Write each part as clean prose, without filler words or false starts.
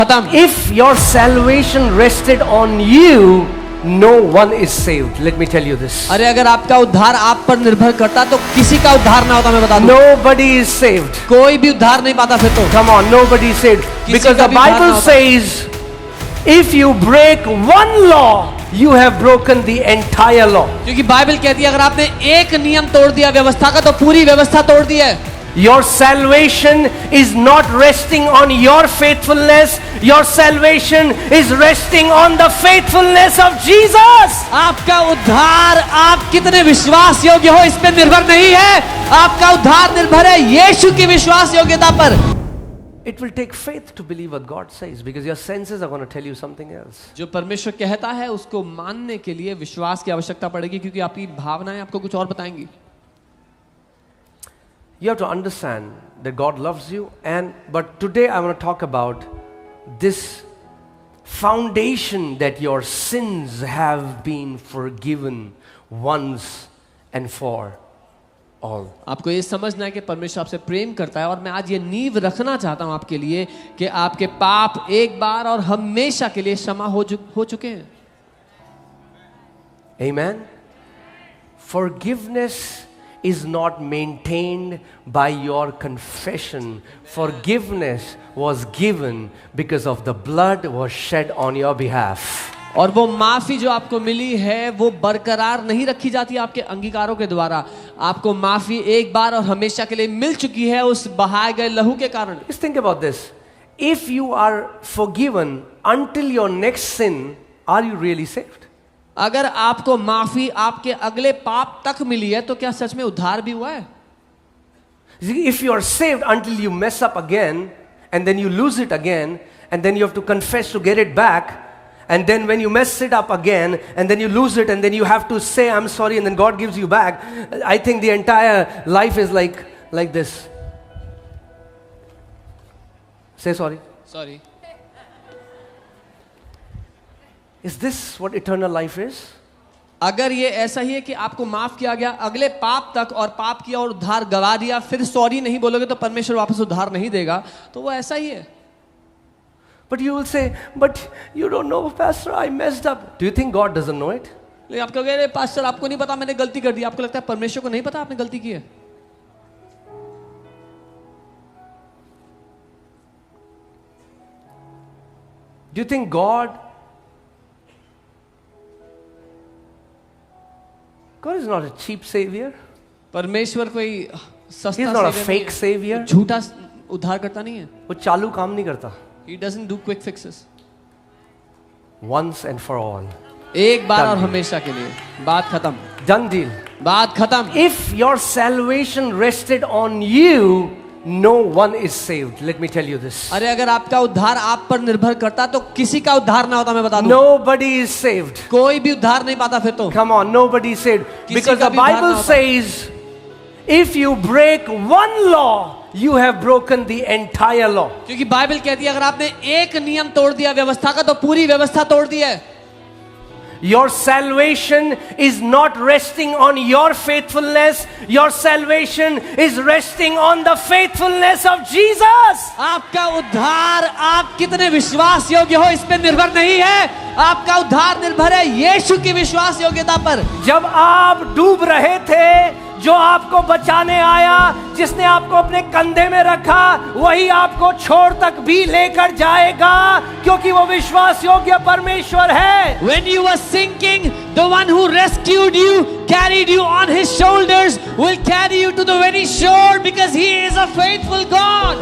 If your salvation rested on you, no one is saved. Let me tell you this. अरे अगर आपका उद्धार आप पर निर्भर करता तो किसी का उद्धार ना होता, मैं बता दूं। Nobody is saved. कोई भी उद्धार नहीं पाता फिर तो। Come on, nobody is saved. Because the Bible says, if you break one law, you have broken the entire law. क्योंकि बाइबल कहती है अगर आपने एक नियम तोड़ दिया व्यवस्था का तो पूरी व्यवस्था तोड़ दी है। Your salvation is not resting on your faithfulness. Your salvation is resting on the faithfulness of Jesus. आपका उद्धार आप कितने विश्वास योग्य हो इस पे निर्भर नहीं है, आपका उद्धार निर्भर है यीशु की विश्वास योग्यता पर। It will take faith to believe what God says, because your senses are going to tell you something else. जो परमेश्वर कहता है उसको मानने के लिए विश्वास की आवश्यकता पड़ेगी, क्योंकि आपकी भावनाएं आपको कुछ और बताएंगी। You have to understand that God loves you, but today I want to talk about this foundation that your sins have been forgiven once and for all. आपको ये समझना है कि परमेश्वर आपसे प्रेम करता है, और मैं आज ये नींव रखना चाहता हूं आपके लिए कि आपके पाप एक बार और हमेशा के लिए क्षमा हो चुके हैं। Amen. Forgiveness is not maintained by your confession. Forgiveness was given because of the blood was shed on your behalf. और वो माफी जो आपको मिली है वो बरकरार नहीं रखी जाती आपके अंगीकारों के द्वारा। आपको माफी एक बार और हमेशा के लिए मिल चुकी है उस बहाए गए लहू के कारण। Just think about this. If you are forgiven until your next sin, are you really saved? अगर आपको माफी आपके अगले पाप तक मिली है तो क्या सच में उद्धार भी हुआ है? If you are saved until you mess up again, and then you lose it again, and then you have to confess to get it back, and then when you mess it up again, and then you lose it, and then you have to say I'm sorry, and then God gives you back, I think the entire life is like this. Say sorry. Sorry. Is this what eternal life is? अगर ये ऐसा ही है कि आपको माफ किया गया अगले पाप तक और पाप किया और उद्धार गवा दिया, फिर सॉरी नहीं बोलोगे तो परमेश्वर वापस उद्धार नहीं देगा, तो वो ऐसा ही है। But you will say, but you don't know, Pastor, I messed up. Do you think God doesn't know it? लेकिन आप कहोगे पास्टर आपको नहीं पता मैंने गलती कर दी। आपको लगता है परमेश्वर को नहीं पता आपने गलती की है? Do you think God is not a cheap savior? परमेश्वर कोई सस्ता He is not a savior fake नहीं है। savior. झूठा उद्धार करता नहीं है। वो चालू काम नहीं करता। He doesn't do quick fixes. Once and for all. एक बार Done और deal. हमेशा के लिए बात खत्म। Done deal. बात खत्म। If your salvation rested on you, no one is saved. Let me tell you this. अरे अगर आपका उद्धार आप पर निर्भर करता तो किसी का उद्धार ना होता, मैं बता दूं। Nobody is saved. कोई भी उद्धार नहीं पाता फिर तो। Come on, nobody is saved. Because का the भी उद्धार ना Bible होता। says, if you break one law, you have broken the entire law. क्योंकि बाइबल कहती है अगर आपने एक नियम तोड़ दिया व्यवस्था का तो पूरी व्यवस्था तोड़ दी है। Your salvation is not resting on your faithfulness. Your salvation is resting on the faithfulness of Jesus. आपका उद्धार आप कितने विश्वास योग्य हो इस पे निर्भर नहीं है, आपका उद्धार निर्भर है यीशु की विश्वास योग्यता पर। जब आप डूब रहे थे, जो आपको बचाने आया, जिसने आपको अपने कंधे में रखा, वही आपको छोड़ तक भी लेकर जाएगा, क्योंकि वो विश्वास योग्य परमेश्वर है। When you were sinking, the one who rescued you, carried you on his shoulders, will carry you to the very shore because he is a faithful God.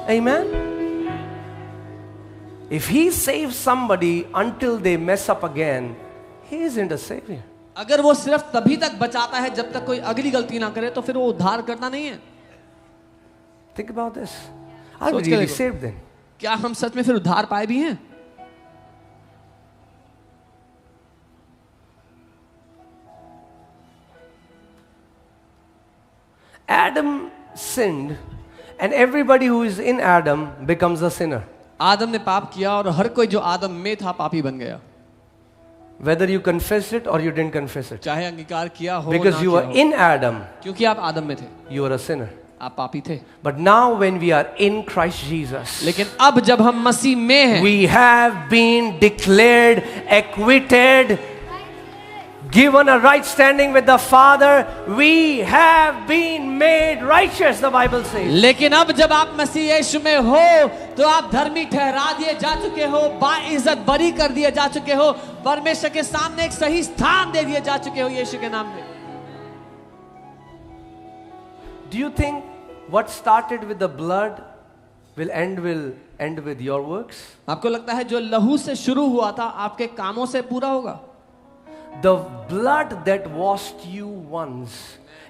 Amen. If he saves somebody until they mess up again, he isn't a savior. अगर वो सिर्फ तभी तक बचाता है जब तक कोई अगली गलती ना करे तो फिर वो उद्धार करता नहीं है। Think about this. Are we सोच के really देखो। saved then? क्या हम सच में फिर उद्धार पाए भी हैं? Adam sinned, and everybody who is in Adam becomes a sinner. आदम ने पाप किया और हर कोई जो आदम में था पापी बन गया। Whether you confess it or you didn't confess it. चाहे अंगीकार किया हो Because ना you किया were हो। in Adam, क्योंकि आप आदम में थे, you were a sinner. आप पापी थे, But now when we are in Christ Jesus, लेकिन अब जब हम मसीह में हैं, we have been declared acquitted, given a right standing with the Father. We have been made righteous, the Bible says. लेकिन अब जब आप मसीह यीशु में हो तो आप धर्मी ठहरा दिए जा चुके हो, बाइज्जत बरी कर दिए जा चुके हो, परमेश्वर के सामने एक सही स्थान दे दिए जा चुके हो यीशु के नाम में। Do you think what started with the blood will end with your works? आपको लगता है जो लहू से शुरू हुआ था आपके कामों से पूरा होगा? The blood that washed you once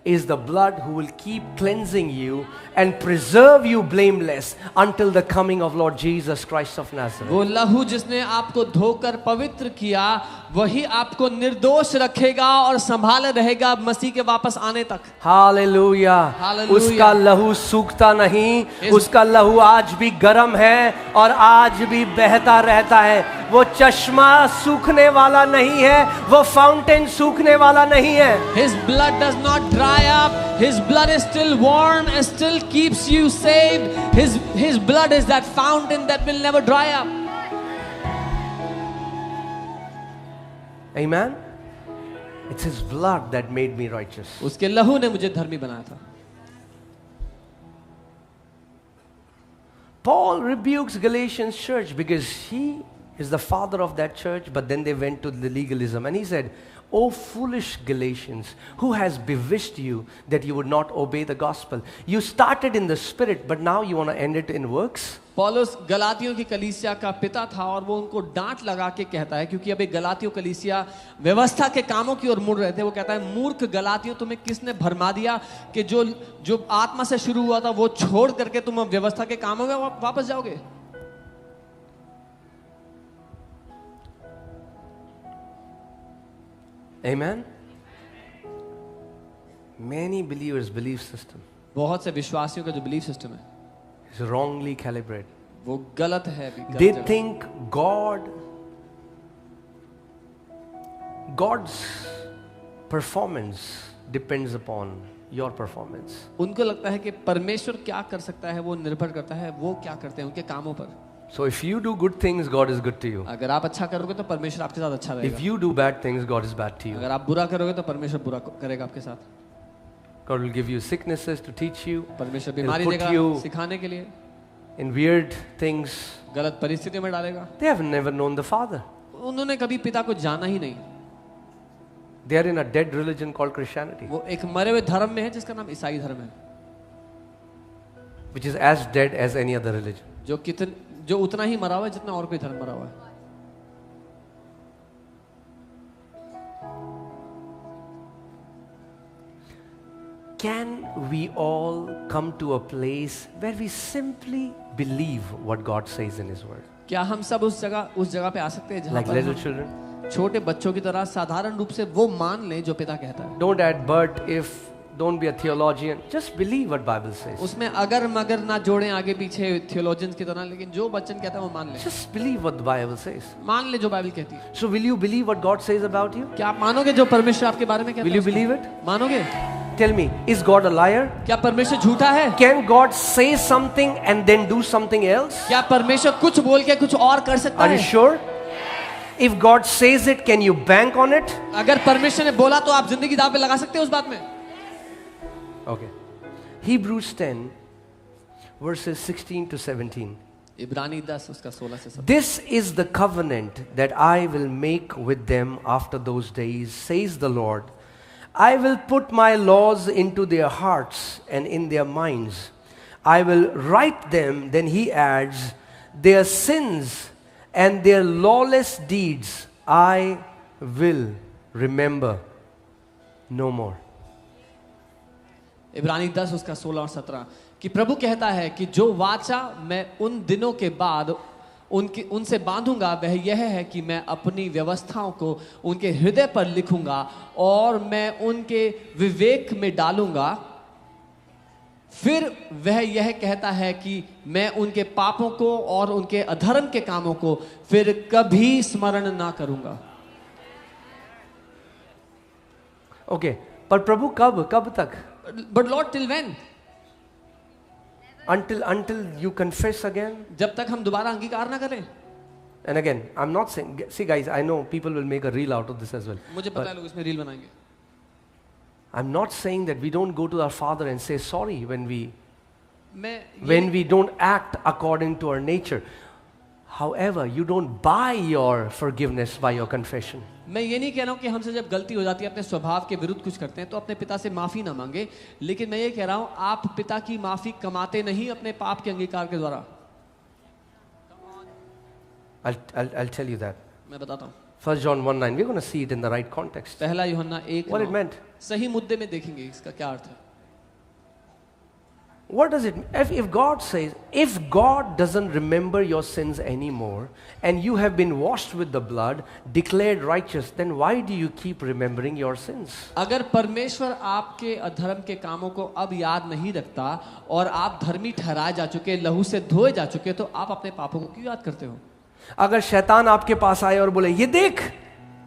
is the blood who will keep cleansing you and preserve you blameless until the coming of Lord Jesus Christ of Nazareth. वो लहू जिसने आपको धोकर पवित्र किया वही आपको निर्दोष रखेगा और संभाले रहेगा मसीह के वापस आने तक। Hallelujah. Hallelujah. उसका लहू सूखता नहीं, उसका लहू आज भी गर्म है और आज भी बहता रहता है। वो चश्मा सूखने वाला नहीं है, वो फाउंटेन सूखने वाला नहीं है। His blood does not dry up. His blood is still warm and still keeps you saved. His blood is that fountain that will never dry up. Amen. It's His blood that made me righteous. उसके लहू ने मुझे धर्मी बनाया था। Paul rebukes Galatians church because he is the father of that church, but then they went to the legalism. And he said, "O foolish Galatians, who has bewitched you that you would not obey the gospel? You started in the spirit, but now you want to end it in works?" पौलुस गलातियों की कलीसिया का पिता था और वो उनको डांट लगा के कहता है, क्योंकि अभी गलातियों कलीसिया व्यवस्था के कामों की ओर मुड़ रहे थे। वो कहता है, मूर्ख गलातियों, तुम्हें किसने भरमा दिया कि जो आत्मा से शुरू हुआ था वो छोड़ करके तुम व्यवस्था के कामों में वापस जाओगे। Amen. Many believers' belief system बहुत से विश्वासियों का जो बिलीफ सिस्टम है is wrongly calibrated. वो गलत है अभी, गलत They जगह। think God's performance depends upon your performance. उनको लगता है कि परमेश्वर क्या कर सकता है वो निर्भर करता है वो क्या करते हैं उनके कामों पर। So if you do good things, God is good to you. अगर आप अच्छा करोगे तो परमेश्वर आपके साथ अच्छा रहेगा। If you do bad things, God is bad to you. अगर आप बुरा करोगे तो परमेश्वर बुरा करेगा आपके साथ। God will give you sicknesses to teach you, परमेश्वर He'll बीमारी put देगा you सिखाने के लिए, in weird things. गलत परिस्थितियों में डालेगा। They have never known the Father. उन्होंने कभी पिता को जाना ही नहीं। They are in a dead religion called Christianity, वो एक मरे हुए धर्म में है जिसका नाम ईसाई धर्म है, which is as dead as any other religion. जो उतना ही मरा हुआ है जितना और कोई धर्म मरा हुआ है। Can we all come to a place where we simply believe what God says in His Word? क्या हम सब उस जगह पे आ सकते हैं जहाँ Like पर little हम children? छोटे बच्चों की तरह साधारण रूप से वो मान लें जो पिता कहता है। Don't add but, if, don't be a theologian. Just believe what Bible says. उसमें अगर मगर ना जोड़ें आगे पीछे थियोलॉजियंस की तरह, लेकिन जो वचन कहता है वो मान ले। Just believe what the Bible says. मान ले जो बाइबल कहती है। So will you believe what God says about you? क्या आप मानोगे जो परमेश्वर आपके बारे में कहता Will है? you believe it? मानोगे? Tell me, is God a liar? क्या परमेश्वर झूठा है? Can God say something and then do something else? क्या परमेश्वर कुछ बोल के कुछ और कर सकता Are you है? sure? If God says it, can you bank on it? अगर परमेश्वर ने बोला तो आप जिंदगी दांव पे लगा सकते हो उस बात में। Okay. Hebrews 10 verses 16 to 17. इब्रानी 10 उसका 16 से 17। This is the covenant that I will make with them after those days, says the Lord. I will put my laws into their hearts and in their minds. I will write them, then he adds, their sins and their lawless deeds I will remember no more. इब्रानी 10 उसका 16 और 17 कि प्रभु कहता है कि जो वाचा मैं उन दिनों के बाद उनसे बांधूंगा वह यह है कि मैं अपनी व्यवस्थाओं को उनके हृदय पर लिखूंगा और मैं उनके विवेक में डालूंगा। फिर वह यह कहता है कि मैं उनके पापों को और उनके अधर्म के कामों को फिर कभी स्मरण ना करूंगा। Okay, पर प्रभु कब तक? But Lord, till when? until you confess again. जब तक हम दोबारा अंगीकार ना करें. And again, I'm not saying, see guys, I know people will make a reel out of this as well. मुझे पता है लोग इसमें रील बनाएंगे. I'm not saying that we don't go to our Father and say sorry when मैं we don't act according to our nature. However, you don't buy your forgiveness by your confession. मैं ये नहीं कह रहा हूँ कि हमसे जब गलती हो जाती है अपने स्वभाव के विरुद्ध कुछ करते हैं तो अपने पिता से माफी ना मांगे, लेकिन मैं ये कह रहा हूँ आप पिता की माफी कमाते नहीं अपने पाप के अंगीकार के द्वारा. I'll tell you that. मैं बताता हूँ. 1 John 1:9. We're going to see it in the right context. पहला यूहन्ना 1 What it meant. सही मुद्दे में देखेंगे इसका क्या अर्थ है. What does it mean? If God says, if God doesn't remember your sins anymore, and you have been washed with the blood, declared righteous, then why do you keep remembering your sins? अगर परमेश्वर आपके अधर्म के कामों को अब याद नहीं रखता और आप धर्मी ठहराए जा चुके, लहू से धोए जा चुके, तो आप अपने पापों को क्यों याद करते हो? अगर शैतान आपके पास आए और बोले ये देख,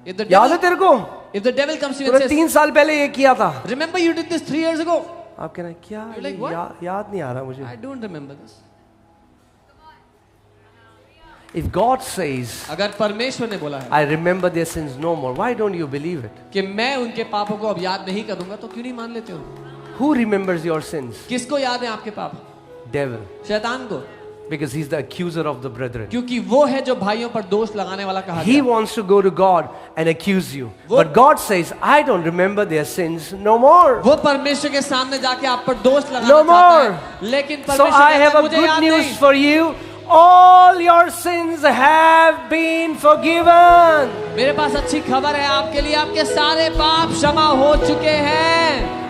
If the याद है तेरे को? If the devil comes to you and तूने says, 3 साल पहले ये किया था. remember you did this 3 years ago. आप कहना क्या? You're like, what? याद नहीं आ रहा मुझे. I don't remember this. If God says, अगर परमेश्वर ने बोला है I remember their sins no more, why don't you believe it? कि मैं उनके पापों को अब याद नहीं करूंगा, तो क्यों नहीं मान लेते हो? Who remembers your sins? किसको याद है आपके पाप? Devil. शैतान को. Because he's the accuser of the brethren. क्योंकि वो है जो भाइयों पर दोष लगाने वाला कहा He गया. wants to go to God and accuse you. वो- But God says, I don't remember their sins no more. वो परमेश्वर के सामने जाके आप पर दोष लगाना No चाहता more. है, लेकिन So परमेश्वर I कहता have है, a मुझे good याद news नहीं. for you. All your sins have been forgiven. मेरे पास अच्छी खबर है आपके लिए, आपके सारे पाप क्षमा हो चुके हैं.